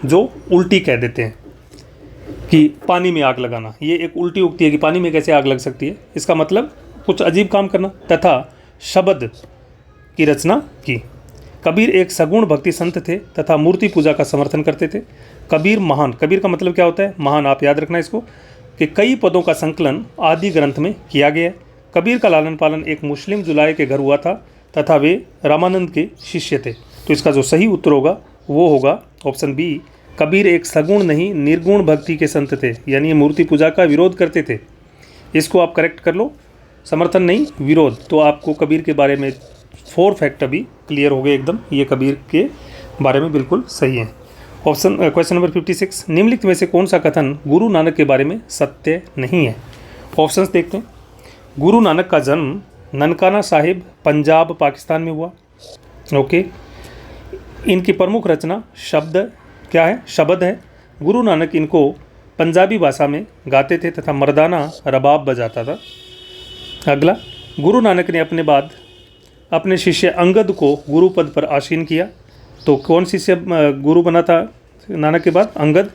जो उल्टी कह देते हैं कि पानी में आग लगाना, ये एक उल्टी उक्ति है कि पानी में कैसे आग लग सकती है, इसका मतलब कुछ अजीब काम करना। तथा शब्द की रचना की। कबीर एक सगुण भक्ति संत थे तथा मूर्ति पूजा का समर्थन करते थे। कबीर महान, कबीर का मतलब क्या होता है? महान। आप याद रखना इसको कि कई पदों का संकलन आदि ग्रंथ में किया गया है। कबीर का लालन पालन एक मुस्लिम जुलाहे के घर हुआ था तथा वे रामानंद के शिष्य थे। तो इसका जो सही उत्तर होगा वो होगा ऑप्शन बी, कबीर एक सगुण नहीं निर्गुण भक्ति के संत थे, यानी ये मूर्ति पूजा का विरोध करते थे। इसको आप करेक्ट कर लो, समर्थन नहीं विरोध। तो आपको कबीर के बारे में 4 फैक्ट अभी क्लियर हो गए एकदम, ये कबीर के बारे में बिल्कुल सही है। क्वेश्चन नंबर 56, निम्नलिखित में से कौन सा कथन गुरु नानक के बारे में सत्य नहीं है? ऑप्शंस देखते हैं। गुरु नानक का जन्म ननकाना साहिब पंजाब पाकिस्तान में हुआ। ओके, इनकी प्रमुख रचना शब्द क्या है? शब्द है। गुरु नानक इनको पंजाबी भाषा में गाते थे तथा मर्दाना रबाब बजाता था। अगला, गुरु नानक ने अपने बाद अपने शिष्य अंगद को गुरु पद पर आसीन किया। तो कौन शिष्य गुरु बना था नानक के बाद? अंगद।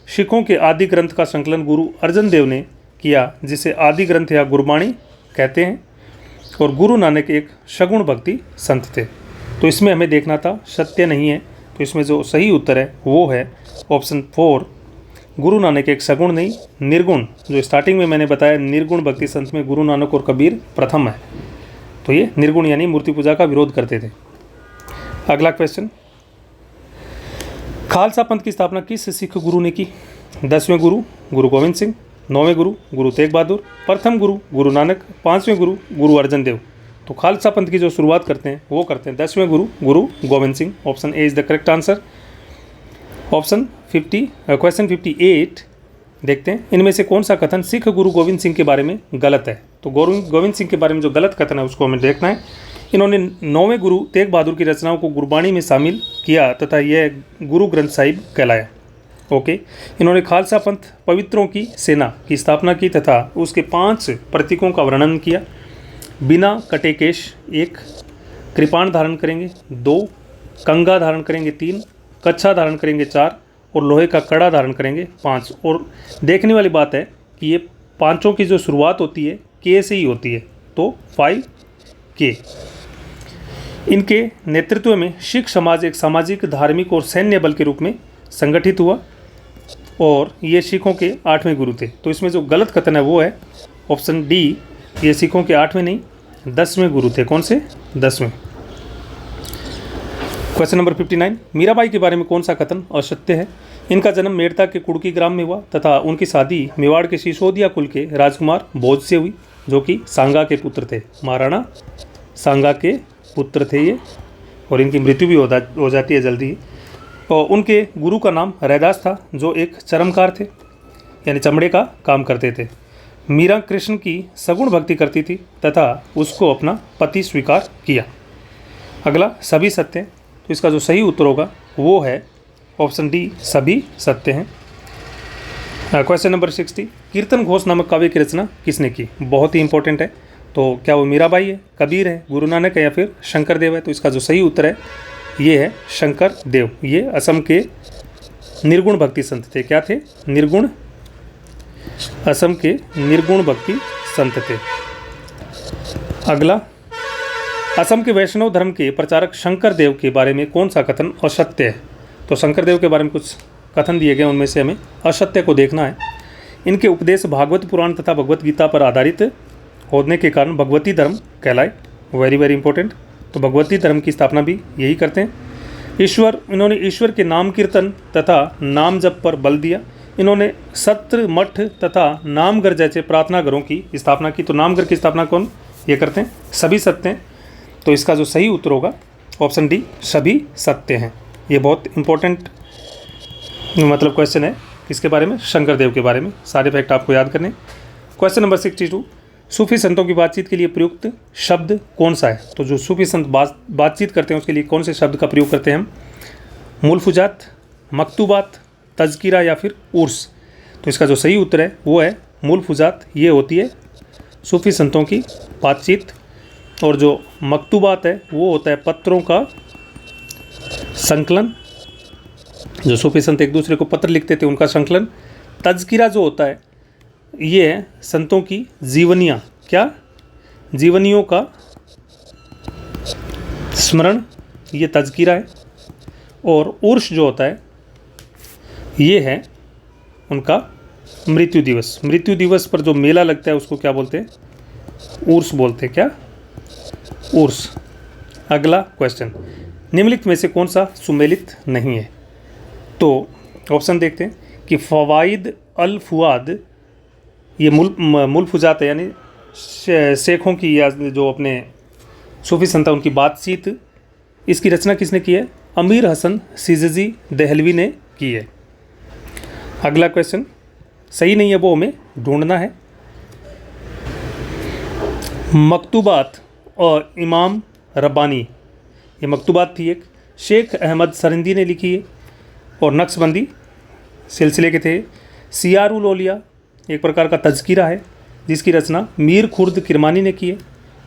सिखों के आदि ग्रंथ का संकलन गुरु अर्जन देव ने किया, जिसे आदि ग्रंथ या गुरबाणी कहते हैं। और गुरु नानक एक सगुण भक्ति संत थे। तो इसमें हमें देखना था सत्य नहीं है, तो इसमें जो सही उत्तर है वो है ऑप्शन 4, गुरु नानक एक सगुण नहीं निर्गुण, जो स्टार्टिंग में मैंने बताया निर्गुण भक्ति संत में गुरु नानक और कबीर प्रथम है। तो ये निर्गुण यानी मूर्ति पूजा का विरोध करते थे। अगला क्वेश्चन, खालसा पंथ की स्थापना किस सिख गुरु ने की? 10वें गुरु गुरु गोविंद सिंह, 9वें गुरु गुरु तेग बहादुर, प्रथम गुरु गुरु नानक, 5वें गुरु गुरु अर्जन देव। तो खालसा पंथ की जो शुरुआत करते हैं वो करते हैं 10वें गुरु गुरु Govind Singh. Option A is the correct answer. Option 50 question 58 देखते हैं, इनमें से कौन सा कथन सिख गुरु गोविंद सिंह के बारे में गलत है। तो गोविंद सिंह के बारे में जो गलत कथन है उसको हमें देखना है। इन्होंने 9वें गुरु तेग बहादुर की रचनाओं को गुरबाणी में शामिल किया तथा यह गुरु ग्रंथ साहिब कहलाया। ओके। इन्होंने खालसा पंथ पवित्रों की सेना की स्थापना की तथा उसके 5 प्रतीकों का वर्णन किया। बिना कटे केश 1, कृपाण धारण करेंगे 2, कंगा धारण करेंगे 3, कच्छा धारण करेंगे 4 और लोहे का कड़ा धारण करेंगे 5। और देखने वाली बात है कि ये पांचों की जो शुरुआत होती है के से ही होती है, तो 5K। इनके नेतृत्व में सिख समाज एक सामाजिक, धार्मिक और सैन्य बल के रूप में संगठित हुआ और ये सिखों के 8वें गुरु थे। तो इसमें जो गलत कथन है वो है ऑप्शन डी, ये सिखों के 8वें नहीं 10वें गुरु थे। कौन से? 10वें। क्वेश्चन नंबर 59, मीराबाई के बारे में कौन सा कथन असत्य है। इनका जन्म मेड़ता के कुड़की ग्राम में हुआ तथा उनकी शादी मेवाड़ के सिसोदिया कुल के राजकुमार भोज से हुई, जो कि सांगा के पुत्र थे। महाराणा सांगा के पुत्र थे ये, और इनकी मृत्यु भी हो जाती है जल्दी ही। और उनके गुरु का नाम रैदास था, जो एक चर्मकार थे, यानी चमड़े का काम करते थे। मीरा कृष्ण की सगुण भक्ति करती थी तथा उसको अपना पति स्वीकार किया। अगला सभी सत्य हैं, तो इसका जो सही उत्तर होगा वो है ऑप्शन डी, सभी सत्य हैं। क्वेश्चन नंबर 60, कीर्तन घोष नामक काव्य की रचना किसने की। बहुत ही इंपॉर्टेंट है। तो क्या वो मीराबाई है, कबीर है, गुरु नानक है या फिर शंकर देव है। तो इसका जो सही उत्तर है ये है शंकर देव। ये असम के निर्गुण भक्ति संत थे। क्या थे? निर्गुण, असम के निर्गुण भक्ति संत थे। अगला, असम के वैष्णव धर्म के प्रचारक शंकर देव के बारे में कौन सा कथन असत्य है। तो शंकर देव के बारे में कुछ कथन दिए गए, उनमें से हमें असत्य को देखना है। इनके उपदेश भागवत पुराण तथा भगवत गीता पर आधारित होने के कारण भगवती धर्म कहलाए। Very very important. तो भगवती धर्म की स्थापना भी यही करते हैं। इन्होंने ईश्वर के नाम कीर्तन तथा नाम जप पर बल दिया। इन्होंने सत्र, मठ तथा नामघर जैसे प्रार्थना घरों की स्थापना की। तो नामघर की स्थापना कौन ये करते हैं? सभी सत्य हैं। तो इसका जो सही उत्तर होगा ऑप्शन डी, सभी सत्य हैं। ये बहुत इंपॉर्टेंट मतलब क्वेश्चन है। किसके बारे में? शंकर देव के बारे में। सारे फैक्ट आपको याद करने। क्वेश्चन नंबर 62, सूफी संतों की बातचीत के लिए प्रयुक्त शब्द कौन सा है। तो जो सूफी संत बातचीत करते हैं उसके लिए कौन से शब्द का प्रयोग करते हैं हम? मुल्फुजात, मकतूबात, तज़किरा या फिर उर्स। तो इसका जो सही उत्तर है वो है मुल्फुजात। ये होती है सूफी संतों की बातचीत। और जो मकतूबात है वो होता है पत्रों का संकलन। जो सूफी संत एक दूसरे को पत्र लिखते थे उनका संकलन। तज़किरा जो होता है ये है संतों की जीवनियाँ। क्या? जीवनियों का स्मरण, ये तज़किरा है। और उर्स जो होता है ये है उनका मृत्यु दिवस। मृत्यु दिवस पर जो मेला लगता है उसको क्या बोलते हैं? उर्स बोलते हैं। क्या? उर्स। अगला क्वेश्चन, निम्नलिखित में से कौन सा सुमेलित नहीं है। तो ऑप्शन देखते हैं कि फ़वाइद अल फुआद, ये मुल्फुजात है, यानी शेखों की या जो अपने सूफी संत उनकी बातचीत, इसकी रचना किसने की है? अमीर हसन सिजजी दहलवी ने की है। अगला क्वेश्चन सही नहीं है, वो हमें ढूंढना है। मकतूबात और इमाम रब्बानी, ये मकतूबात थी एक, शेख अहमद सरिंदी ने लिखी है और नक्शबंदी सिलसिले के थे। सियारुल औलिया एक प्रकार का तज़किरा है जिसकी रचना मीर खुर्द किरमानी ने की है।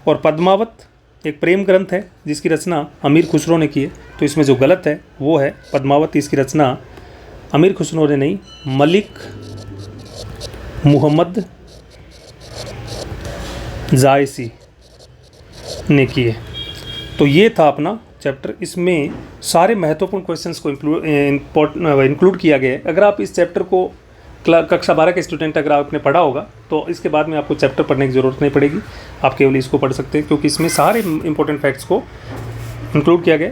और पद्मावत एक प्रेम ग्रंथ है जिसकी रचना अमीर खुसरो ने की है। तो इसमें जो गलत है वो है पद्मावत। इसकी रचना अमीर खुसरो ने नहीं, मलिक मुहम्मद जायसी ने की है। तो ये था अपना चैप्टर। इसमें सारे महत्वपूर्ण क्वेश्चंस को इंक्लूड किया गया है। अगर आप इस चैप्टर को कक्षा 12 के स्टूडेंट अगर आपने पढ़ा होगा तो इसके बाद में आपको चैप्टर पढ़ने की ज़रूरत नहीं पड़ेगी। आप केवल इसको पढ़ सकते हैं क्योंकि इसमें सारे इंपॉर्टेंट फैक्ट्स को इंक्लूड किया गया।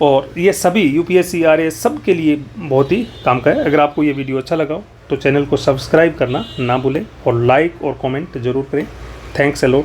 और ये सभी यूपीएससी आरएएस सब के लिए बहुत ही काम का है। अगर आपको ये वीडियो अच्छा लगा हो तो चैनल को सब्सक्राइब करना ना भूलें और लाइक और कमेंट ज़रूर करें। Thanks a lot.